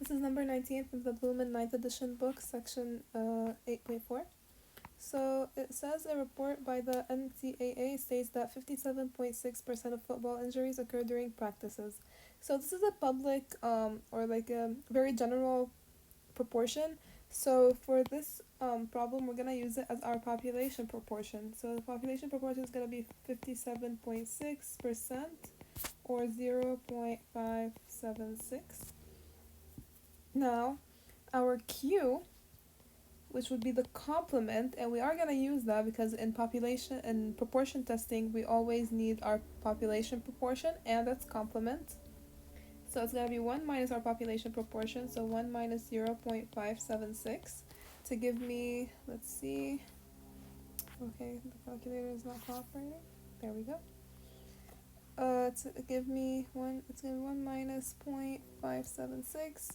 This is number 19 from the Bluman 9th edition book, section 8.4. So it says a report by the NCAA states that 57.6% of football injuries occur during practices. So this is a public or like a very general proportion. So for this problem, we're going to use it as our population proportion. So the population proportion is going to be 57.6% or 0.576. Now, our Q, which would be the complement, and we are going to use that because in population and proportion testing, we always need our population proportion and its complement. So it's going to be 1 minus our population proportion, so 1 minus 0.576 to give me, let's see, okay, the calculator is not cooperating. There we go. To give me 1, it's going to be 1 minus 0.576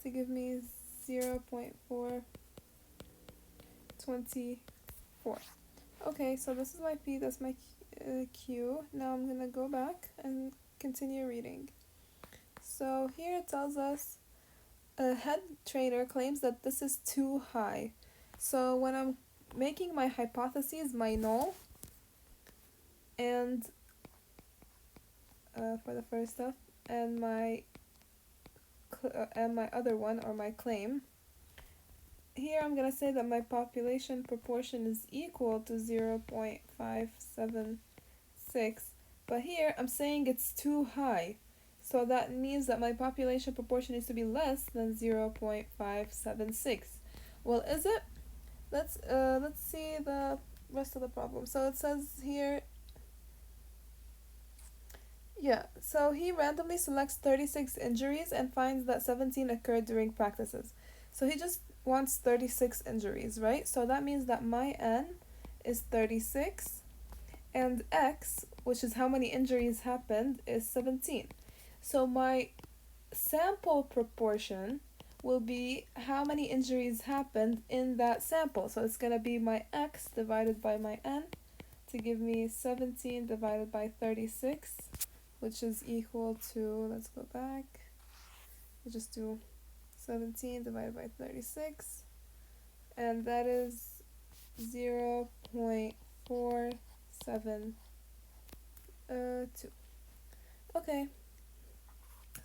to give me 0.424. Okay, so this is my P, that's my Q. Now I'm going to go back and continue reading. So here it tells us a head trainer claims that this is too high. So when I'm making my hypotheses, my null, and for the first stuff, and my other one, or my claim, here I'm going to say that my population proportion is equal to 0.576, but here I'm saying it's too high. So that means that my population proportion needs to be less than 0.576. Well, is it? Let's see the rest of the problem. So it says here, yeah, so he randomly selects 36 injuries and finds that 17 occurred during practices. So he just wants 36 injuries, right? So that means that my N is 36 and X, which is how many injuries happened, is 17. So my sample proportion will be how many injuries happened in that sample. So it's going to be my X divided by my N to give me 17 divided by 36, which is equal to, let's go back, we'll just do 17 divided by 36, and that is 0.472. Okay,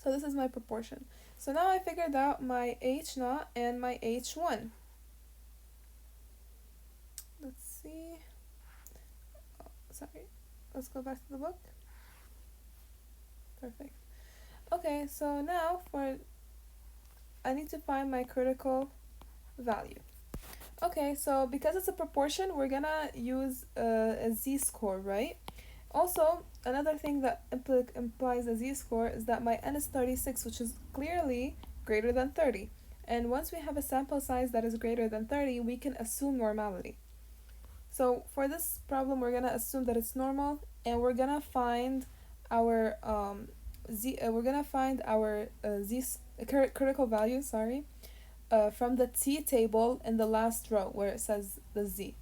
so this is my proportion. So now I figured out my H naught and my H1. Let's see. Oh, sorry. Let's go back to the book. Perfect. Okay, so now I need to find my critical value. Okay, so because it's a proportion, we're gonna use a z-score, right? Also, another thing that implies a z-score is that my N is 36, which is clearly greater than 30. And once we have a sample size that is greater than 30, we can assume normality. So for this problem, we're gonna assume that it's normal, and we're gonna find our critical value, from the T table in the last row where it says the Z.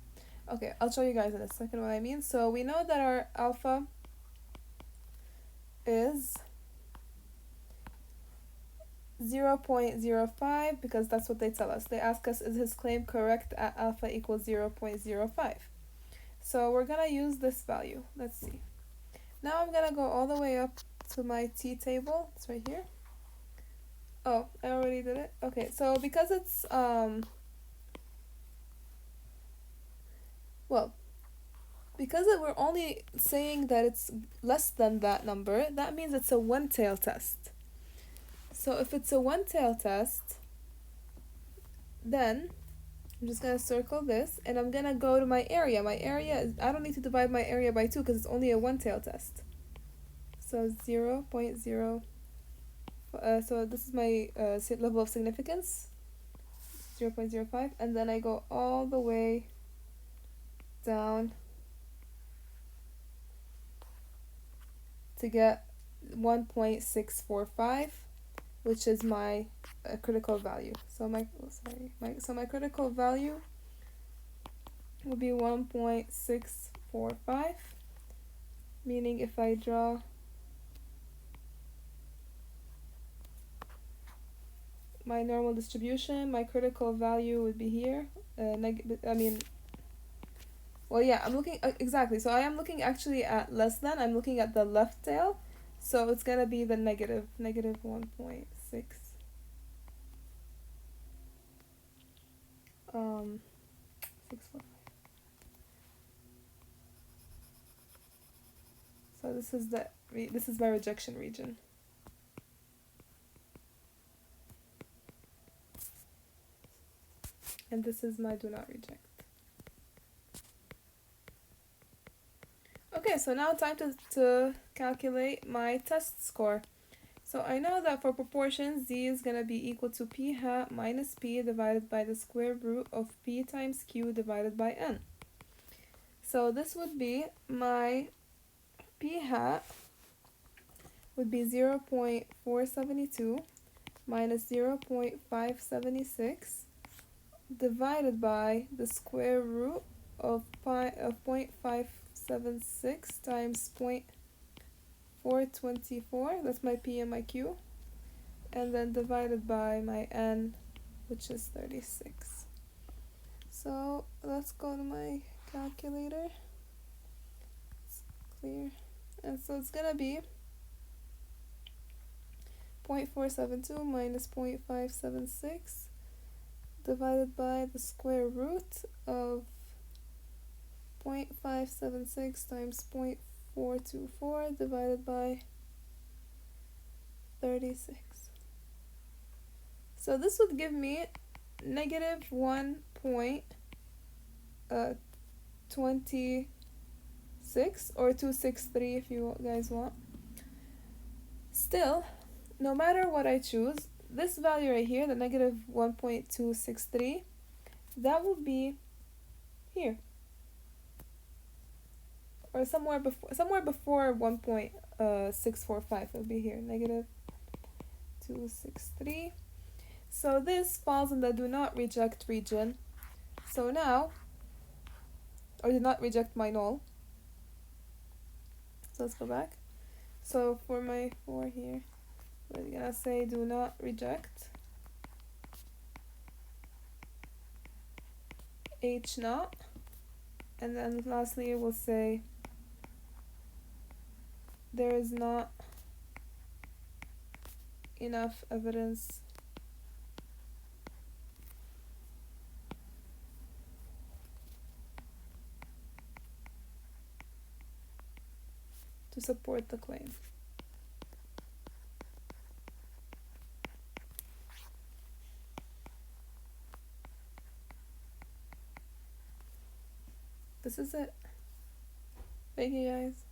Okay, I'll show you guys in a second what I mean. So we know that our alpha is 0.05 because that's what they tell us. They ask us, is his claim correct at alpha equals 0.05? So we're gonna use this value. Let's see. Now I'm gonna go all the way up to my T table. It's right here. Oh, I already did it. Okay, so because it's we're only saying that it's less than that number, that means it's a one-tail test. So if it's a one-tail test, then I'm just gonna circle this, and I'm gonna go to my area. My area is, I don't need to divide my area by 2 because it's only a one-tail test. So 0.0. So this is my level of significance, 0.05, and then I go all the way down to get 1.645, which is my critical value. So my critical value will be 1.645, meaning if I draw my normal distribution. My critical value would be here. Well, yeah, I'm looking exactly. So I am looking actually at less than. I'm looking at the left tail, so it's gonna be the negative 1.6. 645. So this is my rejection region. And this is my do not reject. Okay, so now time to calculate my test score. So I know that for proportions, z is going to be equal to p hat minus p divided by the square root of p times q divided by n. So this would be my p hat would be 0.472 minus 0.576 divided by the square root of 0.576 times 0.424, that's my p and my q, and then divided by my n, which is 36. So let's go to my calculator. It's clear. And so it's gonna be 0.472 minus 0.576 divided by the square root of 0.576 times 0.424 divided by 36. So this would give me negative 1.26 or 263 if you guys want. Still, no matter what I choose, this value right here, the negative 1.263, that will be here. Or somewhere before 1.645 will be here, negative 263. So this falls in the do not reject region. So now, or do not reject my null. So let's go back. So for my 4 here, we're gonna say do not reject H naught. And then lastly we'll say there is not enough evidence to support the claim. This is it. Thank you guys.